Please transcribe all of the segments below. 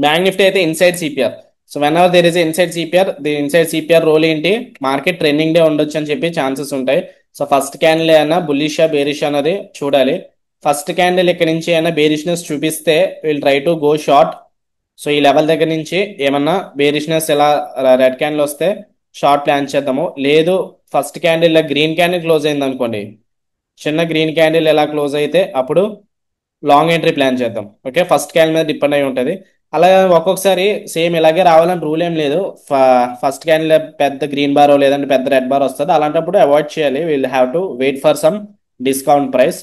Bank Nifty అయితే inside CPR. So whenever there is inside CPR, the inside CPR role ఏంటి, market trending day ఉండొచ్చు అని చెప్పి chances ఉంటాయి. సో ఫస్ట్ క్యాండిల్ అయినా బుల్లిషా బేరిష్ అన్నది చూడాలి. ఫస్ట్ క్యాండిల్ ఇక్కడ నుంచి అయినా బేరిష్నెస్ చూపిస్తే will try to go short. So ఈ లెవెల్ దగ్గర నుంచి ఏమన్నా బేరిష్నెస్ ఎలా రెడ్ క్యాండిల్ వస్తే షార్ట్ ప్లాన్ చేద్దాము. లేదు first candle green candle close అయింది అనుకోండి, చిన్న గ్రీన్ క్యాండిల్ ఎలా క్లోజ్ అయితే అప్పుడు లాంగ్ ఎంట్రీ ప్లాన్ చేద్దాం. ఓకే, ఫస్ట్ క్యాండిల్ మీద డిపెండ్ అయి ఉంటుంది. అలా ఒక్కొక్కసారి సేమ్ ఇలాగే రావాలని రూల్ ఏం లేదు. ఫస్ట్ క్యాండిల్ పెద్ద గ్రీన్ బార్ లేదంటే పెద్ద రెడ్ బార్ వస్తుంది, అలాంటప్పుడు అవాయిడ్ చేయాలి. Will have to wait for some discount price.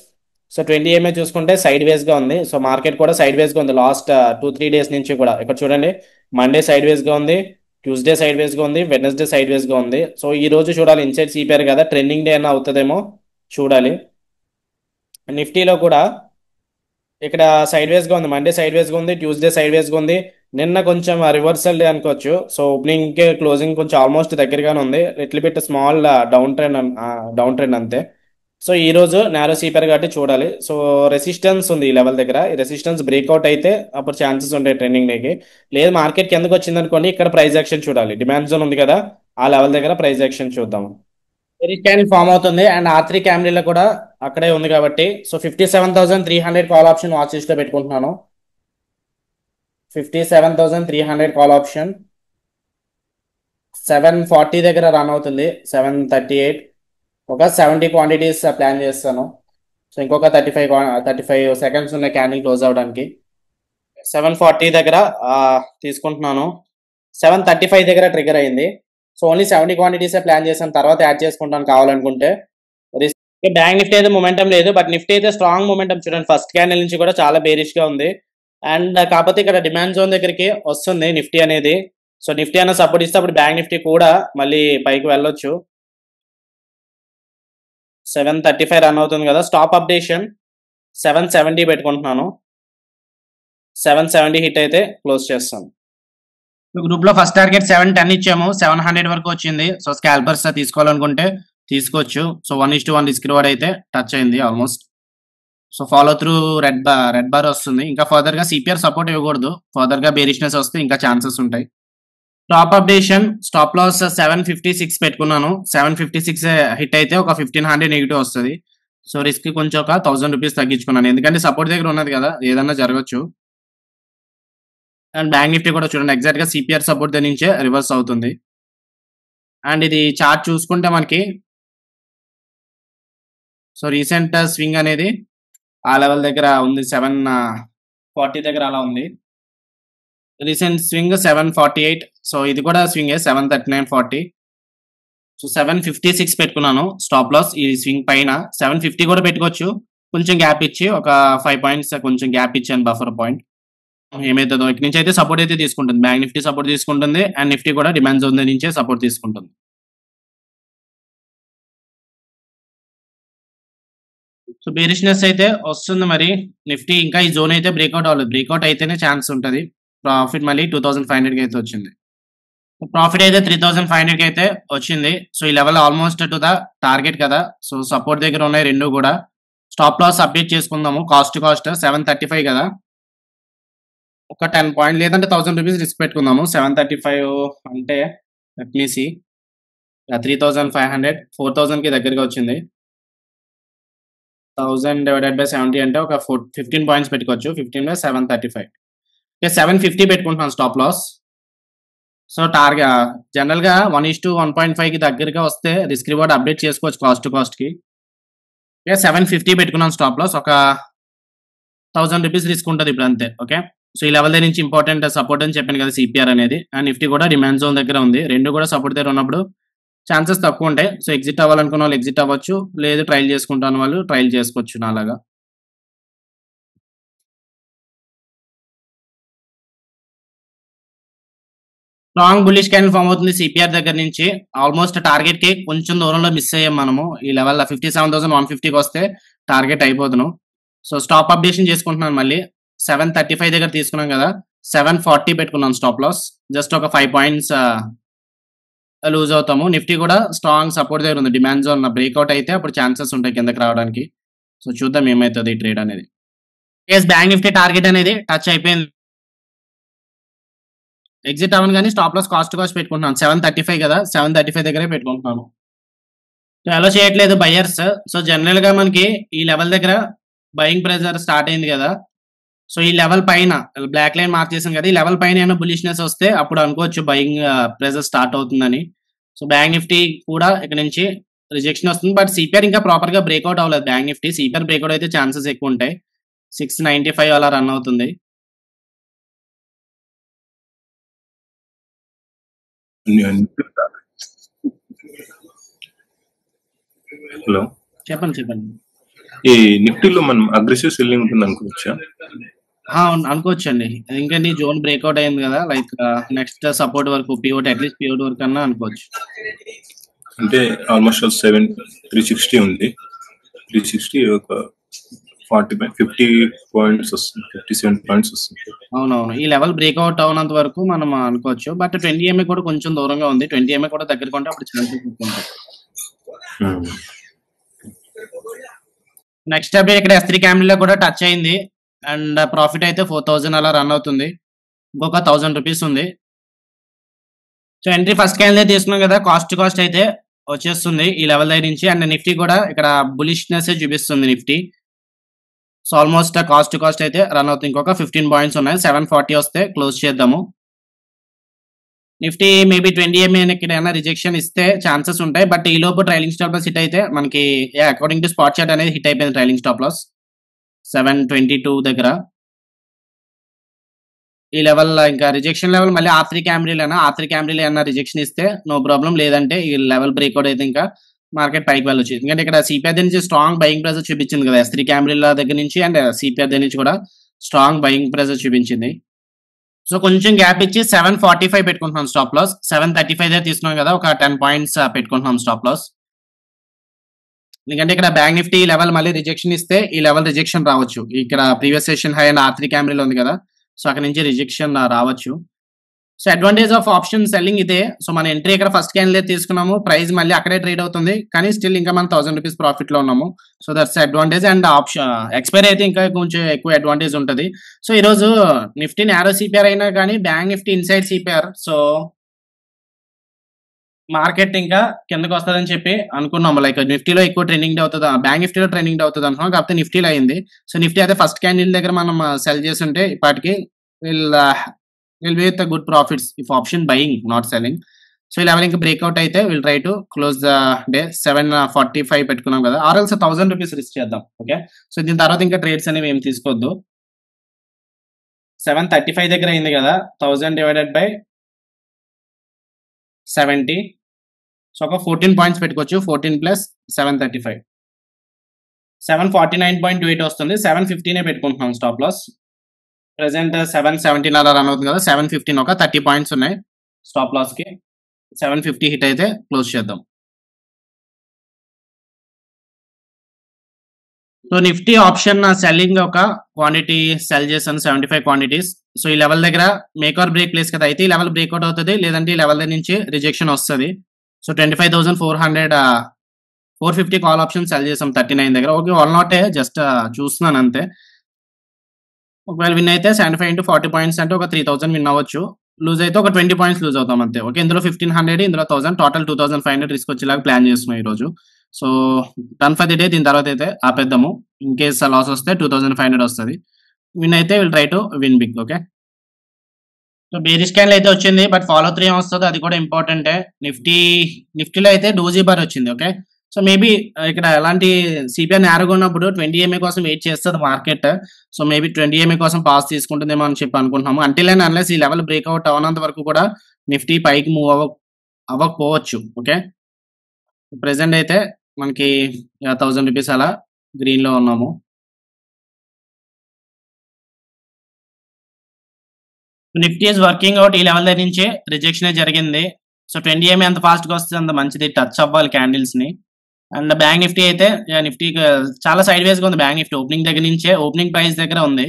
So 20 MA చూసుకుంటే సైడ్ వేస్ గా ఉంది. సో మార్కెట్ కూడా సైడ్ వేస్ గా ఉంది లాస్ట్ 2-3 డేస్ నుంచి కూడా. ఇక్కడ చూడండి, మండే సైడ్ వేస్ గా ఉంది, ట్యూస్డే సైడ్ వేస్ గా ఉంది, వెడ్నెస్డే సైడ్ వేస్ గా ఉంది. సో ఈ రోజు చూడాలి, ఇన్సైడ్ సిపిఆర్ కదా, ట్రెండింగ్ డే అన్న అవుతుందేమో చూడాలి. నిఫ్టీలో కూడా ఇక్కడ సైడ్ వేస్ గా ఉంది, మండే సైడ్ వేస్ గా ఉంది, ట్యూస్డే సైడ్ వేస్ గా ఉంది. నిన్న కొంచెం రివర్సల్ డే అనుకోవచ్చు. సో ఓపెనింగ్ కి క్లోజింగ్ కొంచెం ఆల్మోస్ట్ దగ్గరగానే ఉంది. Little bit small down trend అంతే. సో ఈ రోజు నేరో సీపర్ కాబట్టి చూడాలి. సో రెసిస్టెన్స్ ఉంది ఈ లెవెల్ దగ్గర. ఈ రెసిస్టెన్స్ బ్రేక్అవుట్ అయితే అప్పుడు ఛాన్సెస్ ఉంటాయి ట్రెండింగ్ డేకి. లేదు మార్కెట్ కిందకి వచ్చింది అనుకోండి, ఇక్కడ ప్రైస్ యాక్షన్ చూడాలి. డిమాండ్ జోన్ ఉంది కదా, ఆ లెవెల్ దగ్గర ప్రైస్ యాక్షన్ చూద్దాం. బేరిష్ క్యాండిల్ ఫామ్ అవుతుంది అండ్ R3 క్యాండిల్ కూడా అక్కడే ఉంది కాబట్టి, so 57,300 call option watch list లో పెట్టుకుంటున్నాను. 57,300 కాల్ ఆప్షన్ 740 దగ్గర రన్ అవుతుంది. 738, ఒక 70 క్వాంటిటీస్ ప్లాన్ చేస్తాను. సో ఇంకొక 35 సెకండ్స్ ఉన్న క్యాండిల్ క్లోజ్ అవడానికి. 740 దగ్గర తీసుకుంటున్నాను. 735 దగ్గర ట్రిగర్ అయింది. సో ఓన్లీ 70 క్వాంటిటీసే ప్లాన్ చేశాను, తర్వాత యాడ్ చేసుకుంటాను కావాలనుకుంటే. బ్యాంక్ నిఫ్టీ అయితే మొమెంటం లేదు, బట్ నిఫ్టీ అయితే స్ట్రాంగ్ మొమెంటం చూడండి. ఫస్ట్ క్యాండిల్ నుంచి కూడా చాలా బేరిష్ గా ఉంది. అండ్ కాకపోతే ఇక్కడ డిమాండ్ జోన్ దగ్గరికి వస్తుంది నిఫ్టీ అనేది. సో నిఫ్టీ అన్న సపోర్ట్ ఇస్తే అప్పుడు బ్యాంక్ నిఫ్టీ కూడా మళ్ళీ పైకి వెళ్ళొచ్చు. 735 రన్ అవుతుంది కదా, స్టాప్ అప్డేషన్ 770 పెట్టుకుంటున్నాను. 770 హిట్ అయితే క్లోజ్ చేస్తాను. గ్రూప్ లో ఫస్ట్ టార్గెట్ 710 ఇచ్చాము, 700 వరకు వచ్చింది. సో స్కాల్పర్స్ తీసుకోవాలనుకుంటే తీసుకోవచ్చు. సో 1:1 రిస్క్ రివార్డ్ అయితే టచ్ అయింది almost. So follow through red bar వస్తుంది. ఇంకా ఫర్దర్ గా సిపిఆర్ సపోర్ట్ ఇవ్వకూడదు, ఫర్దర్ గా బేరిష్నెస్ వస్తే ఇంకా ఛాన్సెస్ ఉంటాయి. టాప్ అప్డేషన్ స్టాప్ లాస్ 756 పెట్టుకున్నాను. 756 హిట్ అయితే ఒక 1500 నెగిటివ్ వస్తుంది. సో రిస్క్ కొంచెం ఒక 1000 రూపీస్ తగ్గించుకున్నాను, ఎందుకంటే సపోర్ట్ దగ్గర ఉన్నది కదా, ఏదన్నా జరగచ్చు. అండ్ బ్యాంక్ నిఫ్టీ కూడా చూడండి, ఎగ్జాక్ట్ గా సిపిఆర్ సపోర్ట్ దగ్గర నుంచే రివర్స్ అవుతుంది. అండ్ ఇది చార్ట్ చూసుకుంటే మనకి, సో రీసెంట్ స్వింగ్ అనేది ఆ లెవెల్ దగ్గర ఉంది, 740 దగ్గర అలా ఉంది. Recent swing 748. సో ఇది కూడా స్వింగ్ 739.40. సో 756 పెట్టుకున్నాను స్టాప్ లాస్ ఈ స్వింగ్ పైన. 750 కూడా పెట్టుకోవచ్చు, కొంచెం గ్యాప్ ఇచ్చి ఒక 5 పాయింట్స్ కొంచెం గ్యాప్ ఇచ్చాను బఫర్ పాయింట్. ఏమైతుందో ఇక్కడి నుంచి అయితే సపోర్ట్ అయితే తీసుకుంటుంది, బ్యాంక్ నిఫ్టీ సపోర్ట్ తీసుకుంటుంది అండ్ నిఫ్టీ కూడా డిమాండ్ జోన్ నుంచే సపోర్ట్ తీసుకుంటుంది. సో బేరిష్నెస్ అయితే వస్తుంది మరి. నిఫ్టీ ఇంకా ఈ జోన్ అయితే బ్రేక్అవుట్ అవ్వలేదు, బ్రేక్అవుట్ అయితేనే ఛాన్స్ ఉంటుంది. ప్రాఫిట్ మళ్ళీ 2500 కి అయితే వచ్చింది. ప్రాఫిట్ అయితే 3500 కి అయితే వచ్చింది. సో ఈ level almost to the target కదా. సో సపోర్ట్ దగ్గర ఉన్నాయి రెండు కూడా. స్టాప్ లాస్ అప్డేట్ చేసుకుందాము. కాస్ట్ 735 కదా, ఒక 10 పాయింట్ లేదంటే 1000 రూపీస్ రిస్క్ పెట్టుకుందాము. 735 అంటే లెట్ మీ సీ, 3500 4000 కి దగ్గరగా వచ్చింది. 1000 డివైడెడ్ బై 70 అంటే ఒక 15 పాయింట్స్ పెట్టుకోవచ్చు. 15 బై 735, 750 పెట్టుకుంటున్నాను stop loss. So target general గా 1:1.5 కి దగ్గరగా వస్తే రిస్క్ రివార్డ్ అప్డేట్ చేసుకోవచ్చు కాస్ట్ కి. 750 పెట్టుకున్నాను స్టాప్ లాస్, ఒక 1000 రూపీస్ రిస్క్ ఉంటుంది ఇప్పుడు అంతే. ఓకే, సో ఈ లెవెల్ దగ్గర నుంచి ఇంపార్టెంట్ సపోర్ట్ అని చెప్పాను కదా సిపిఆర్ అనేది. అండ్ నిఫ్టీ కూడా డిమాండ్ జోన్ దగ్గర ఉంది, రెండు కూడా సపోర్ట్ దగ్గర ఉన్నప్పుడు ఛాన్సెస్ తక్కువ ఉంటాయి. సో ఎగ్జిట్ అవ్వాలనుకున్న వాళ్ళు ఎగ్జిట్ అవ్వచ్చు, లేదు ట్రైల్ చేసుకుంటాను వాళ్ళు ట్రైల్ చేసుకోవచ్చు నాలాగా. స్ట్రాంగ్ బుల్లిష్ క్యాండిల్ ఫామ్ అవుతుంది సిపిఆర్ దగ్గర నుంచి. ఆల్మోస్ట్ టార్గెట్ కి కొంచెం దూరంలో మిస్ అయ్యాం మనము. ఈ లెవెల్ 57,150కి వస్తే టార్గెట్ అయిపోతున్నాం. సో స్టాప్ అప్డేషన్ చేసుకుంటున్నాను మళ్ళీ. 735 దగ్గర తీసుకున్నాం కదా, 740 పెట్టుకున్నాను స్టాప్ లాస్. జస్ట్ ఒక 5 పాయింట్స్ లూజ్ అవుతాము. నిఫ్టీ కూడా స్ట్రాంగ్ సపోర్ట్ దగ్గర ఉంది, డిమాండ్ జోన్ బ్రేక్అవుట్ అయితే అప్పుడు ఛాన్సెస్ ఉంటాయి కిందకి రావడానికి. సో చూద్దాం ఏమవుతుంది ఈ ట్రేడ్ అనేది. బ్యాంక్ నిఫ్టీ టార్గెట్ అనేది టచ్ అయిపోయింది. ఎగ్జిట్ అవ్వను కానీ స్టాప్ లాస్ కాస్ట్ పెట్టుకుంటున్నాను 735 కదా 735 దగ్గరే పెట్టుకుంటున్నాను. సో అలా చేయట్లేదు బయర్స్. సో జనరల్ గా మనకి ఈ లెవెల్ దగ్గర బయింగ్ ప్రెజర్ స్టార్ట్ అయింది కదా. సో ఈ లెవెల్ పైన బ్లాక్ లైన్ మార్చేసాం కదా, ఈ లెవెల్ పైన ఏమైనా బులిష్నెస్ వస్తే అప్పుడు అనుకోవచ్చు బయింగ్ ప్రెజర్ స్టార్ట్ అవుతుందని. సో బ్యాంక్ నిఫ్టీ కూడా ఇక్కడ నుంచి రిజెక్షన్ వస్తుంది, బట్ సిపిఆర్ ఇంకా ప్రాపర్ గా బ్రేక్అవుట్ అవ్వలేదు. బ్యాంక్ నిఫ్టీ సిపిఆర్ బ్రేక్అవుట్ అయితే ఛాన్సెస్ ఎక్కువ ఉంటాయి. 695 అలా రన్ అవుతుంది. హలో, చెప్పండి. ఈ నిఫ్టీలో మనం అగ్రెసివ్ సెల్లింగ్ ఉంటుంది అనుకోవచ్చా? అనుకోవచ్చు అండి, ఎందుకంటే జోన్ బ్రేక్అవుట్ అయింది కదా, లైక్ నెక్స్ట్ సపోర్ట్ వరకు పివోట్, అట్లీస్ట్ పివోట్ వరకు అన్నా అనుకోవచ్చు. అంటే ఆల్మోస్ట్ 360 ఉంది, 360 ఒక 50 పాయింట్స్ వస్తుంది, 57 పాయింట్స్ వస్తుంది. అవునవును, ఈ లెవెల్ బ్రేక్అవుట్ అవునంత వరకు మనం అనుకోవచ్చు. బట్ 20 MA కూడా కొంచెం దూరంగా ఉంది, 20 MA కూడా దగ్గరకు ఉంటే అప్పుడు ఛాన్సెస్ ఉంటాయి. నెక్స్ట్ అప్డేట్ ఇక్కడ S3 క్యామ్లో కూడా టచ్ అయింది అండ్ ప్రాఫిట్ అయితే 4000 అలా రన్ అవుతుంది. ఇంకొక 1000 రూపీస్ ఉంది. సో ఎంట్రీ ఫస్ట్ క్యాన్లే తీసుకున్నాం కదా, కాస్ట్ అయితే వచ్చేస్తుంది ఈ లెవెల్ దగ్గర నుంచి. అండ్ నిఫ్టీ కూడా ఇక్కడ బులిష్నెస్ చూపిస్తుంది నిఫ్టీ. సో ఆల్మోస్ట్ కాస్ట్ అయితే రన్ అవుతుంది. ఇంకొక 15 పాయింట్స్ ఉన్నాయి, 740 వస్తే క్లోజ్ చేద్దాము. నిఫ్టీ మేబీ 20 MA ఎక్కడైనా రిజెక్షన్ ఇస్తే ఛాన్సెస్ ఉంటాయి, బట్ ఈ లోపు ట్రైలింగ్ స్టాప్ లాస్ హిట్ అయితే మనకి అకార్డింగ్ టు స్పాట్ చార్ట్ అనేది హిట్ అయిపోయింది. ట్రైలింగ్ స్టాప్ లాస్ 722 దగ్గర. ఈ లెవెల్ ఇంకా రిజెక్షన్ లెవెల్ మళ్ళీ R3 క్యామ్రీలో ఏమైనా రిజెక్షన్ ఇస్తే నో ప్రాబ్లం, లేదంటే ఈ లెవెల్ బ్రేక్అవుట్ అయితే ఇంకా మార్కెట్ పైకి వెళ్ళొచ్చు. ఎందుకంటే ఇక్కడ సిపిఆర్ దగ్గర నుంచి స్ట్రాంగ్ బయింగ్ ప్రెజర్ చూపించింది కదా, S3 క్యామ్రీల దగ్గర నుంచి అండ్ సిపిఆర్ దగ్గర నుంచి కూడా స్ట్రాంగ్ బయింగ్ ప్రెజర్ చూపించింది. సో కొంచెం గ్యాప్ ఇచ్చి 745 పెట్టుకుంటున్నాం స్టాప్ లాస్. 735 దగ్గర తీసుకున్నాం కదా, ఒక 10 పాయింట్స్ పెట్టుకుంటున్నాం స్టాప్ లాస్. ఎందుకంటే ఇక్కడ బ్యాంక్ నిఫ్టీ లెవెల్ మళ్ళీ రిజెక్షన్ ఇస్తే ఈ లెవెల్ రిజెక్షన్ రావచ్చు. ఇక్కడ previous session high and R3 క్యామ్రీలో ఉంది కదా, సో అక్కడ నుంచి రిజెక్షన్ రావచ్చు. So advantage of option selling ఇదే. సో మన ఎంట్రీ ఇక్కడ ఫస్ట్ క్యాన్లే తీసుకున్నాము, ప్రైస్ మళ్ళీ అక్కడే ట్రేడ్ అవుతుంది, కానీ స్టిల్ ఇంకా మనం 1000 రూపీస్ ప్రాఫిట్ లో ఉన్నాము. So that's advantage. And option expiry అయితే ఇంకా కొంచెం ఎక్కువ అడ్వాంటేజ్ ఉంటుంది. సో ఈరోజు నిఫ్టీ నారో సిపిఆర్ అయినా కానీ bank Nifty inside CPR, so market ఇంకా కిందకు వస్తుందని చెప్పి అనుకున్నాము. లైక్ నిఫ్టీలో ఎక్కువ ట్రెండింగ్ డే అవుతుంది, బ్యాంక్ నిఫ్టీలో ట్రెండింగ్ డే అవుతుంది అనుకున్నాం, కాకపోతే నిఫ్టీలో అయింది. సో నిఫ్టీ అయితే ఫస్ట్ క్యాండిల్ దగ్గర మనం సెల్ చేస్తుంటే ఇప్పటికి will be with good profits if option buying not selling. So ఈ లెవెల్ ఇంకా బ్రేక్అవుట్ అయితే will try to close the day 745 పెట్టుకున్నాం కదా, ఆర్ఎల్స్ 1000 రూపీస్ రిస్క్ చేద్దాం. ఓకే, సో దీని తర్వాత ఇంకా ట్రేడ్స్ అనేవి ఏం తీసుకోవద్దు. 735 దగ్గర అయింది కదా, 1000 డివైడెడ్ బై 70, సో ఒక 14 పాయింట్స్ పెట్టుకోవచ్చు. 14 ప్లస్ 735 749.28 వస్తుంది. 715 పెట్టుకుంటున్నాం స్టాప్ లాస్. ప్రెసెంట్ 717 అలా రన్ అవుతుంది కదా, 715 ఒక 30 పాయింట్స్ ఉన్నాయి స్టాప్ లాస్ కి. 750 హిట్ అయితే క్లోజ్ చేద్దాం. సో నిఫ్టీ ఆప్షన్ సెల్లింగ్ ఒక క్వాంటిటీ సెల్ చేశాను, 75 క్వాంటిటీస్. సో ఈ లెవెల్ దగ్గర మేక్ ఆర్ బ్రేక్ ప్లేస్ కదా, అయితే ఈ లెవెల్ బ్రేక్అవుట్ అవుతుంది, లేదంటే ఈ లెవెల్ దగ్గర నుంచి రిజెక్షన్ వస్తుంది. సో 25,400 450 కాల్ ఆప్షన్ సెల్ చేసాం 39 దగ్గర. ఓకే, ఆల్ నాట్ జస్ట్ చూస్తున్నాను అంతే. ఒకవేళ విన్ అయితే 75 into 40 పాయింట్స్ అంటే ఒక 3000 విన్ అవ్వచ్చు, లూజ్ అయితే ఒక 20 పాయింట్స్ లూజ్ అవుతాం అంతే. ఓకే, ఇందులో 1500, ఇందులో 1000, టోటల్ 2500 రిస్క్ వచ్చేలాగా ప్లాన్ చేస్తున్నాం ఈ రోజు. So done for the day. దీని తర్వాత అయితే ఆపేద్దాము. ఇన్ కేస్ లాస్ వస్తే 2500 వస్తుంది, విన్ అయితే will try to win big. Okay, so bearish candle అయితే వచ్చింది, బట్ ఫాలో త్రీ ఏం వస్తుంది అది కూడా ఇంపార్టెంటే. నిఫ్టీలో అయితే డోజీ బార్ వచ్చింది. ఓకే, సో మేబీ ఇక్కడ ఎలాంటి సిపిఆర్ నేరుగా ఉన్నప్పుడు 20 MA కోసం వెయిట్ చేస్తుంది మార్కెట్. సో మేబీ 20 MA కోసం పాస్ తీసుకుంటుందేమో అని చెప్పి అనుకుంటున్నాము. అంటిల్ అండ్ అన్లెస్ ఈ లెవెల్ బ్రేక్అవుట్ అవనంత వరకు కూడా నిఫ్టీ పైకి మూవ్ అవ్వకపోవచ్చు. ఓకే, ప్రెసెంట్ అయితే మనకి 1000 రూపీస్ అలా గ్రీన్ లో ఉన్నాము. నిఫ్టీ ఈజ్ వర్కింగ్ అవుట్, ఈ లెవెల్ దగ్గర నుంచే రిజెక్షన్ జరిగింది. సో 20 MA ఎంత ఫాస్ట్ గా వస్తుంది అంత మంచిది, టచ్ అవ్వాలి క్యాండిల్స్ ని. అండ్ బ్యాంక్ నిఫ్టీ అయితే నిఫ్టీ చాలా సైడ్ వేస్ గా ఉంది. బ్యాంక్ నిఫ్టీ ఓపెనింగ్ దగ్గర నుంచే, ఓపెనింగ్ ప్రైస్ దగ్గర ఉంది.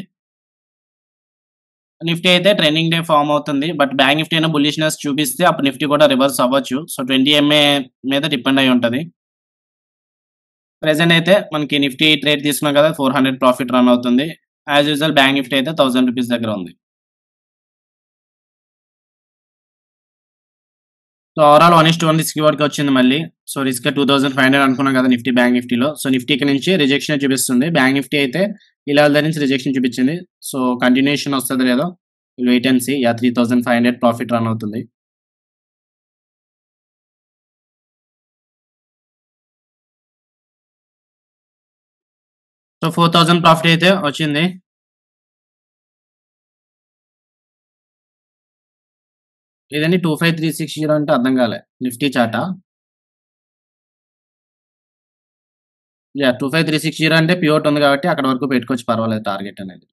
నిఫ్టీ అయితే ట్రెండింగ్ డే ఫామ్ అవుతుంది, బట్ బ్యాంక్ నిఫ్టీ అయినా బుల్లిష్నెస్ చూపిస్తే అప్పుడు నిఫ్టీ కూడా రివర్స్ అవ్వచ్చు. సో 20 MA మీద డిపెండ్ అయి ఉంటుంది. ప్రెసెంట్ అయితే మనకి నిఫ్టీ ట్రేడ్ తీసుకున్నాం కదా, 400 ప్రాఫిట్ రన్ అవుతుంది. యాజ్ యూజువల్ బ్యాంక్ నిఫ్టీ అయితే 1000 రూపీస్ దగ్గర ఉంది. సో ఓవరాల్ 1:1 రిస్క్ వరకు వచ్చింది మళ్ళీ. సో రిస్క్ 2500 అనుకున్నాం కదా నిఫ్టీ బ్యాంక్ నిఫ్టీలో. సో నిఫ్టీకి నుంచి రిజెక్షన్ చూపిస్తుంది. బ్యాంక్ నిఫ్టీ అయితే ఈ లెవెల్ దగ్గర నుంచి రిజెక్షన్ చూపించింది. సో కంటిన్యూషన్ వస్తుందో లేదో wait and see. 3500 profit run అవుతుంది. సో 4000 ప్రాఫిట్ అయితే వచ్చింది. ఇదండి 25360 అంటే అర్థం కాలే నిఫ్టీ చార్టా. 25360 అంటే ప్యూర్ ఉంది కాబట్టి అక్కడ వరకు పెట్టుకోవచ్చు, పర్వాలేదు టార్గెట్ అనేది.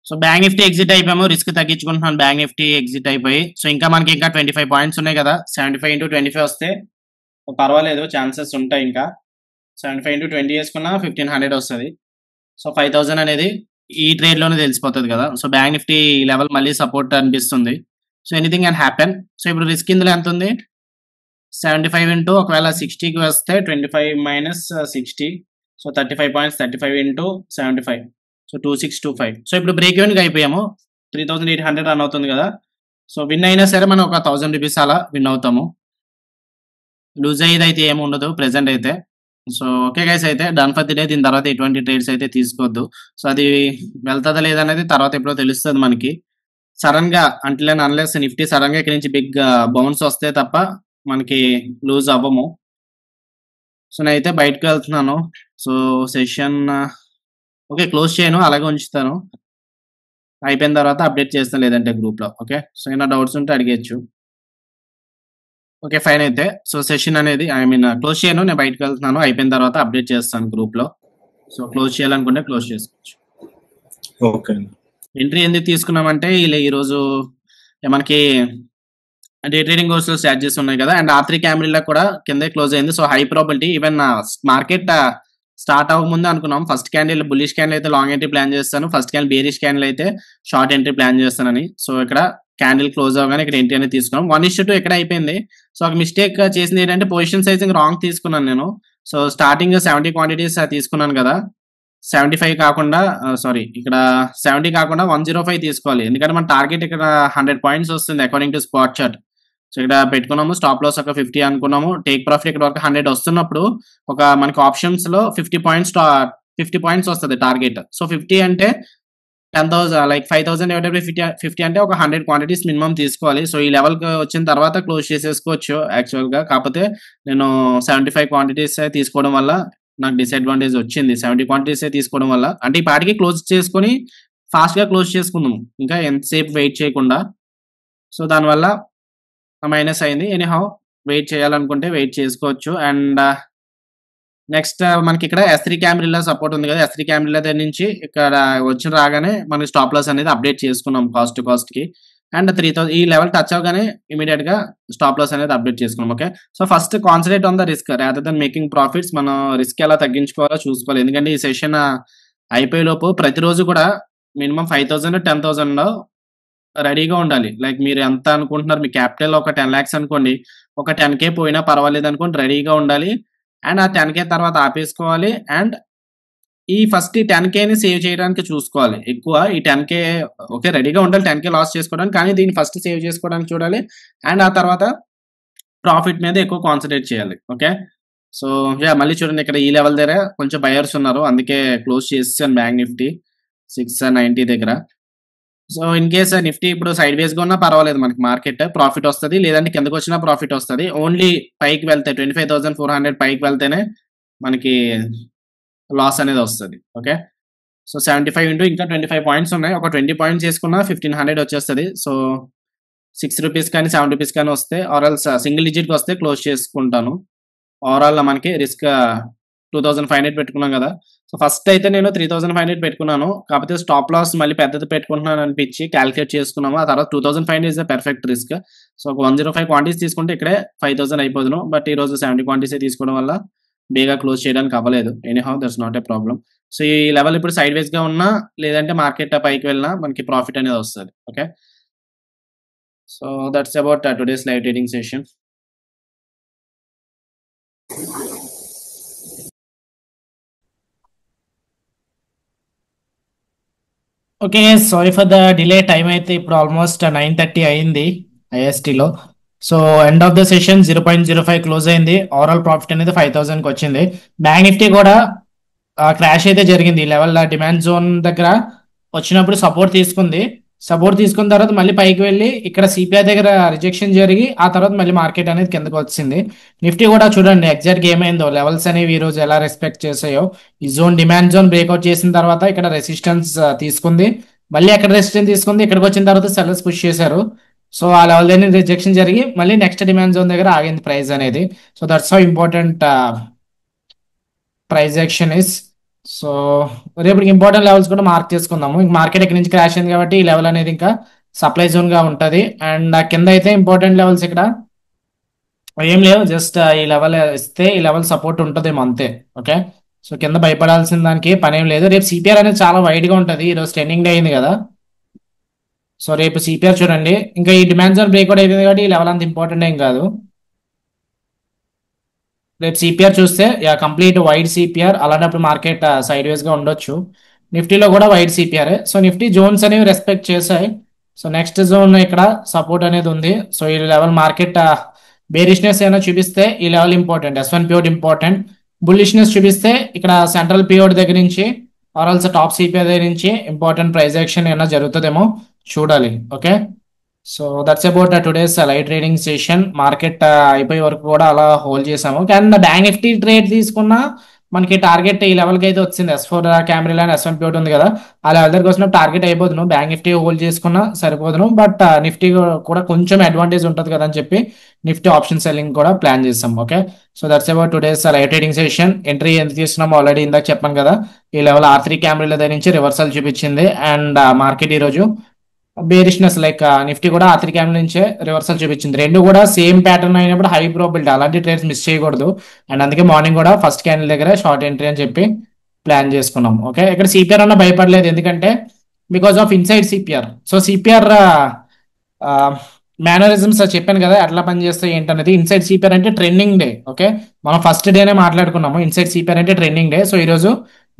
సో బ్యాంక్ నిఫ్టీ ఎగ్జిట్ అయిపోయాము, రిస్క్ తగ్గించుకుంటున్నాను బ్యాంక్ నిఫ్టీ ఎగ్జిట్ అయిపోయి. సో ఇంకా మనకి ఇంకా 25 పాయింట్స్ ఉన్నాయి కదా, 75 into 25 వస్తే పర్వాలేదు, ఛాన్సెస్ ఉంటాయి. ఇంకా 75 into 20 వేసుకున్నా 1500 వస్తుంది. సో 5000 అనేది ఈ ట్రేడ్ లోనే తెలిసిపోతుంది కదా. సో బ్యాంక్ నిఫ్టీ లెవెల్ మళ్ళీ సపోర్ట్ అనిపిస్తుంది. So anything can happen. So ఇప్పుడు రిస్క్ ఇందులో ఎంత ఉంది, 75 into ఒకవేళ 60కి వస్తే 25 minus 60, so 35 points, 35 into 75, so 2625. So ఇప్పుడు బ్రేక్ ఈవెన్కి అయిపోయాము, 3800 రన్ అవుతుంది కదా. సో విన్ అయినా సరే మనం ఒక 1000 రూపీస్ అలా విన్ అవుతాము. లూజ్ అయ్యేది అయితే ఏమి ఉండదు ప్రెసెంట్ అయితే. సో ఓకే గైస్, అయితే డన్ ఫర్ ది డే. దీని తర్వాత ఎటువంటి ట్రేడ్స్ అయితే తీసుకోవద్దు. సో అది వెళ్తుందా లేదనేది తర్వాత ఎప్పుడో తెలుస్తుంది మనకి. సడన్ గా అంటే అన్లెస్ నిఫ్టీ సడన్ గా ఇక్కడ నుంచి బిగ్ బౌన్స్ వస్తే తప్ప మనకి లూజ్ అవ్వము. సో నేనైతే బయటకు వెళ్తున్నాను. సో సెషన్ ఓకే క్లోజ్ చేయను, అలాగే ఉంచుతాను. అయిపోయిన తర్వాత అప్డేట్ చేస్తాను లేదంటే గ్రూప్ లో. ఓకే, సో ఏమైనా డౌట్స్ ఉంటే అడిగేయచ్చు. Okay fine. అయితే సో సెషన్ అనేది క్లోజ్ చేయను, నేను బయటకు వెళ్తున్నాను. అయిపోయిన తర్వాత అప్డేట్ చేస్తాను గ్రూప్ లో. సో క్లోజ్ చేయాలనుకుంటే క్లోజ్ చేసుకోవచ్చు. ఓకే. ఎంట్రీ ఎందుకు తీసుకున్నామంటే ఈరోజు మనకి డే ట్రేడింగ్ కోర్సులో స్ట్రాటజీస్ ఉన్నాయి కదా, అండ్ R3 క్యామ్రీలా కూడా కిందే క్లోజ్ అయింది. So high probability. Even market start అవ్వకముందే అనుకున్నాం ఫస్ట్ క్యాండిల్ బుల్లిష్ క్యాండిల్ అయితే లాంగ్ ఎంట్రీ ప్లాన్ చేస్తాను, ఫస్ట్ క్యాండిల్ బేరిష్ క్యాండిల్ అయితే షార్ట్ ఎంట్రీ ప్లాన్ చేస్తానని. సో ఇక్కడ క్యాండిల్ క్లోజ్ అవ్వగానే ఇక్కడ ఎంట్రీ అనేది తీసుకున్నాం. 1:2 ఇక్కడ అయిపోయింది. సో ఒక మిస్టేక్ చేసింది ఏంటంటే పొజిషన్ సైజింగ్ రాంగ్ తీసుకున్నాను నేను. సో స్టార్టింగ్ 70 క్వాంటిటీస్ తీసుకున్నాను కదా, 75 కాకుండా సారీ ఇక్కడ 70 కాకుండా 105 తీసుకోవాలి. ఎందుకంటే మన టార్గెట్ ఇక్కడ 100 పాయింట్స్ వస్తుంది according to spot chart. So ఇక్కడ పెట్టుకున్నాము, స్టాప్ లాస్ ఒక 50 అనుకున్నాము, టేక్ ప్రాఫిట్ ఇక్కడ వరకు 100 వస్తున్నప్పుడు ఒక మనకి ఆప్షన్స్ లో 50 పాయింట్స్ వస్తుంది టార్గెట్. సో 50 అంటే 10,000, లైక్ 5000 డివైడెడ్ బై 50 అంటే ఒక 100 క్వాంటిటీస్ మినిమం తీసుకోవాలి. సో ఈ లెవెల్ కి వచ్చిన తర్వాత క్లోజ్ చేసేసుకోవచ్చు యాక్చువల్ గా. కాకపోతే నేను 75 క్వాంటిటీస్ తీసుకోవడం వల్ల నాకు డిసడ్వాంటేజ్ వచ్చింది. 70 క్వాంటిటీస్ తీసుకోవడం వల్ల, అంటే ఈ పాటికి క్లోజ్ చేసుకొని ఫాస్ట్ గా క్లోజ్ చేసుకుందాము, ఇంకా ఎంతసేపు వెయిట్ చేయకుండా. సో దానివల్ల మైనస్ అయింది. ఎనీహౌ వెయిట్ చేయాలనుకుంటే వెయిట్ చేసుకోవచ్చు. అండ్ నెక్స్ట్ మనకి ఇక్కడ S3 క్యామ్రీలా సపోర్ట్ ఉంది కదా, S3 క్యామ్రీలా దగ్గర నుంచి ఇక్కడ వచ్చి రాగానే మనకి స్టాప్ లాస్ అనేది అప్డేట్ చేసుకున్నాం కాస్ట్ టు కాస్ట్ కి. అండ్ 3000 ఈ లెవెల్ టచ్ అవగానే ఇమీడియట్ గా స్టాప్ లాస్ అనేది అప్డేట్ చేసుకున్నాం. Okay, so first concentrate on the risk rather than making profits. మనం రిస్క్ ఎలా తగ్గించుకోవాలో చూసుకోవాలి. ఎందుకంటే ఈ సెషన్ అయిపోయే లోపు ప్రతిరోజు కూడా మినిమం 5000 10,000 రెడీగా ఉండాలి. లైక్ మీరు ఎంత అనుకుంటున్నారు, మీ క్యాపిటల్ ఒక 10 lakhs అనుకోండి, ఒక 10K పోయినా పర్వాలేదు అనుకోండి, రెడీగా ఉండాలి. అండ్ ఆ 10K తర్వాత ఆపేసుకోవాలి. అండ్ ఈ ఫస్ట్ ఈ 10Kని సేవ్ చేయడానికి చూసుకోవాలి ఎక్కువ. ఈ 10K ఓకే రెడీగా ఉండాలి 10K లాస్ చేసుకోవడానికి, కానీ దీన్ని ఫస్ట్ సేవ్ చేసుకోవడానికి చూడాలి. అండ్ ఆ తర్వాత ప్రాఫిట్ మీద ఎక్కువ కాన్సన్ట్రేట్ చేయాలి. ఓకే, సో యా మళ్ళీ చూడండి ఇక్కడ ఈ లెవెల్ దగ్గర కొంచెం బయర్స్ ఉన్నారు, అందుకే క్లోజ్ చేసాను బ్యాంక్ నిఫ్టీ 690 దగ్గర. సో ఇన్ కేస్ నిఫ్టీ ఇప్పుడు సైడ్ వేస్ గా ఉన్నా పర్వాలేదు, మనకి మార్కెట్ ప్రాఫిట్ వస్తుంది, లేదంటే కిందకు వచ్చినా ప్రాఫిట్ వస్తుంది. ఓన్లీ పైకి వెళ్తే 25,400 పైకి వెళ్తేనే మనకి లాస్ అనేది వస్తుంది. ఓకే, సో 75 ఇంటూ ఇంకా 25 పాయింట్స్ ఉన్నాయి, ఒక 20 పాయింట్స్ చేసుకున్నా 1500 వచ్చేస్తుంది. సో ₹6 కానీ ₹7 కానీ వస్తే ఆర్ఎల్స్ సింగిల్ డిజిట్కి వస్తే క్లోజ్ చేసుకుంటాను. ఓవరాల్ మనకి రిస్క్ 2500 పెట్టుకున్నాం కదా. సో ఫస్ట్ అయితే నేను 3500 పెట్టుకున్నాను, కాకపోతే స్టాప్ లాస్ మళ్ళీ పెద్దది పెట్టుకుంటున్నాను అనిపించి క్యాలిక్యులేట్ చేసుకున్నాము. ఆ తర్వాత 2500 is the perfect risk. So ఒక 105 క్వాంటిటీస్ తీసుకుంటే ఇక్కడే 5000 అయిపోదును. బట్ ఈ రోజు 70 క్వాంటిటీస్ తీసుకోవడం వల్ల బేగా క్లోజ్ చేయడానికి అవ్వలేదు. Anyhow that's not a problem. So ఈ లెవెల్ ఇప్పుడు సైడ్ వేస్ గా ఉన్నా, లేదంటే మార్కెట్ పైకి వెళ్ళినా మనకి ప్రాఫిట్ అనేది వస్తుంది. Okay, so that's about today's live trading session. Okay, sorry for the delay. Time అయితే ఇప్పుడు ఆల్మోస్ట్ 9:30 అయింది ఐఎస్టీలో. So end of the session 0.05 close అయింది. ఓవరాల్ ప్రాఫిట్ అనేది 5000కి వచ్చింది. బ్యాంక్ నిఫ్టీ కూడా క్రాష్ అయితే జరిగింది. ఈ లెవెల్ డిమాండ్ జోన్ దగ్గర వచ్చినప్పుడు సపోర్ట్ తీసుకుంది. సపోర్ట్ తీసుకున్న తర్వాత మళ్ళీ పైకి వెళ్ళి ఇక్కడ సిపిఐ దగ్గర రిజెక్షన్ జరిగి ఆ తర్వాత మళ్ళీ మార్కెట్ అనేది కిందకు వచ్చింది. నిఫ్టీ కూడా చూడండి ఎగ్జాక్ట్ ఏమైందో, లెవెల్స్ అనేవి ఈ రోజు ఎలా రెస్పెక్ట్ చేసాయో. ఈ జోన్ డిమాండ్ జోన్ బ్రేక్అవుట్ చేసిన తర్వాత ఇక్కడ రెసిస్టెన్స్ తీసుకుంది, మళ్ళీ ఎక్కడ రెసిస్టెన్స్ తీసుకుంది, ఇక్కడికి వచ్చిన తర్వాత సెల్లర్స్ పుష్ చేశారు. సో ఆ లెవెల్ దగ్గర రిజెక్షన్ జరిగి మళ్ళీ నెక్స్ట్ డిమాండ్ జోన్ దగ్గర ఆగింది ప్రైస్ అనేది. So that's how important price action is. So రేపు ఇంపార్టెంట్ లెవెల్స్ కూడా మార్క్ చేసుకుందాము. ఇంక మార్కెట్ ఎక్కడి నుంచి క్రాష్ అయింది కాబట్టి ఈ లెవెల్ అనేది ఇంకా సప్లై జోన్ గా ఉంటది. అండ్ కింద అయితే ఇంపార్టెంట్ లెవెల్స్ ఇక్కడ ఏం లేవు, జస్ట్ ఈ లెవెల్ ఇస్తే ఈ లెవెల్ సపోర్ట్ ఉంటుందేమో అంతే. ఓకే, సో కింద భయపడాల్సిన దానికి పని ఏం లేదు. రేపు సిపిఆర్ అనేది చాలా వైడ్ గా ఉంటుంది. ఈ రోజు ట్రెండింగ్ డే అయింది కదా. సో రేపు సిపిఆర్ చూడండి, ఇంకా ఈ డిమాండ్ జోన్ బ్రేక్అవుట్ అయిపోయింది కాబట్టి ఈ లెవెల్ అంత ఇంపార్టెంట్ ఏం కాదు. రేపు సిపిఆర్ చూస్తే కంప్లీట్ వైడ్ సిపిఆర్, అలాంటప్పుడు మార్కెట్ సైడ్ వేస్ గా ఉండొచ్చు. నిఫ్టీలో కూడా wide CPR. So Nifty zones అనేవి రెస్పెక్ట్ చేశాయి. సో నెక్స్ట్ జోన్ ఇక్కడ సపోర్ట్ అనేది ఉంది. సో ఈ లెవెల్ మార్కెట్ బేరిష్నెస్ ఏమైనా చూపిస్తే ఈ level important, S1 pivot important. Bullishness చూపిస్తే ఇక్కడ సెంట్రల్ పివట్ దగ్గర నుంచి ఆర్ఎల్స్ టాప్ సిపిఆర్ దగ్గర నుంచి ఇంపార్టెంట్ ప్రైస్ యాక్షన్ ఏమైనా జరుగుతుందేమో చూడాలి. Okay, so that's about today's live trading session. Market అయిపోయే వరకు కూడా అలా హోల్డ్ చేసాము. కానీ బ్యాంక్ నిఫ్టీ ట్రేడ్ తీసుకున్నా మనకి టార్గెట్ ఈ లెవెల్కి అయితే వచ్చింది. S4 Camry line S1 pivot ఉంది కదా, ఆ లెవెల్ దగ్గర వచ్చినప్పుడు టార్గెట్ అయిపోతున్నాం. బ్యాంక్ నిఫ్టీ హోల్డ్ చేసుకున్నా సరిపోదును, బట్ నిఫ్టీ కూడా కొంచెం అడ్వాంటేజ్ ఉంటుంది కదా అని చెప్పి నిఫ్టీ ఆప్షన్ సెల్లింగ్ కూడా ప్లాన్ చేసాం. Okay, so that's about today's live trading session. Entry ఎంత తీసుకున్నామో ఆల్రెడీ ఇందాక చెప్పాను కదా. ఈ లెవెల్ R3 క్యామ్రీల దగ్గర నుంచి రివర్సల్ చూపించింది. అండ్ మార్కెట్ ఈ రోజు బేరిష్నెస్ లైక్ నిఫ్టీ కూడా R3 క్యాండిల్ నుంచే రివర్సల్ చూపించింది. రెండు కూడా సేమ్ ప్యాటర్న్ అయినప్పుడు హై ప్రాబిలిటీ, అలాంటి ట్రేడ్స్ మిస్ చేయకూడదు. అండ్ అందుకే మార్నింగ్ కూడా ఫస్ట్ క్యాండిల్ దగ్గర షార్ట్ ఎంట్రీ అని చెప్పి ప్లాన్ చేసుకున్నాం. ఓకే, ఇక్కడ సిపిఆర్ అన్న భయపడలేదు, ఎందుకంటే because of inside CPR. So CPR mannerisms చెప్పాను కదా ఎట్లా పనిచేస్తాయి ఏంటనేది. ఇన్సైడ్ సిపిఆర్ అంటే ట్రెండింగ్ డే. ఓకే, మనం ఫస్ట్ డేనే మాట్లాడుకున్నాము. ఇన్సైడ్ సిపిఆర్ అంటే ట్రెండింగ్ డే. సో ఈ రోజు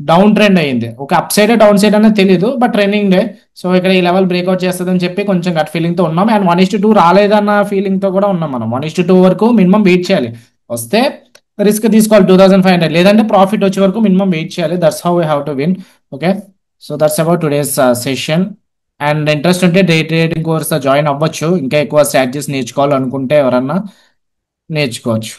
డౌన్ ట్రెండ్ అయింది. ఒక అప్ సైడ్ డౌన్ సైడ్ అనేది తెలియదు, బట్ ట్రెండింగ్ డే. సో ఇక్కడ ఈ లెవెల్ బ్రేక్అవుట్ చేస్తుందని చెప్పి కొంచెం గట్ ఫీలింగ్ తో ఉన్నాం. అండ్ 1:2 రాలేదన్న ఫీలింగ్ తో కూడా ఉన్నాం. మనం 1:2 వరకు మినిమం వెయిట్ చేయాలి. వస్తే రిస్క్ తీసుకోవాలి 2500, లేదంటే ప్రాఫిట్ వచ్చే వరకు మినిమం వెయిట్ చేయాలి. That's how we have to win. Okay, so that's about today's session. And interest ఉంటే డే ట్రేడింగ్ కోర్స్ జాయిన్ అవ్వచ్చు. ఇంకా ఎక్కువ స్ట్రాటజీస్ నేర్చుకోవాలనుకుంటే ఎవరన్నా నేర్చుకోవచ్చు.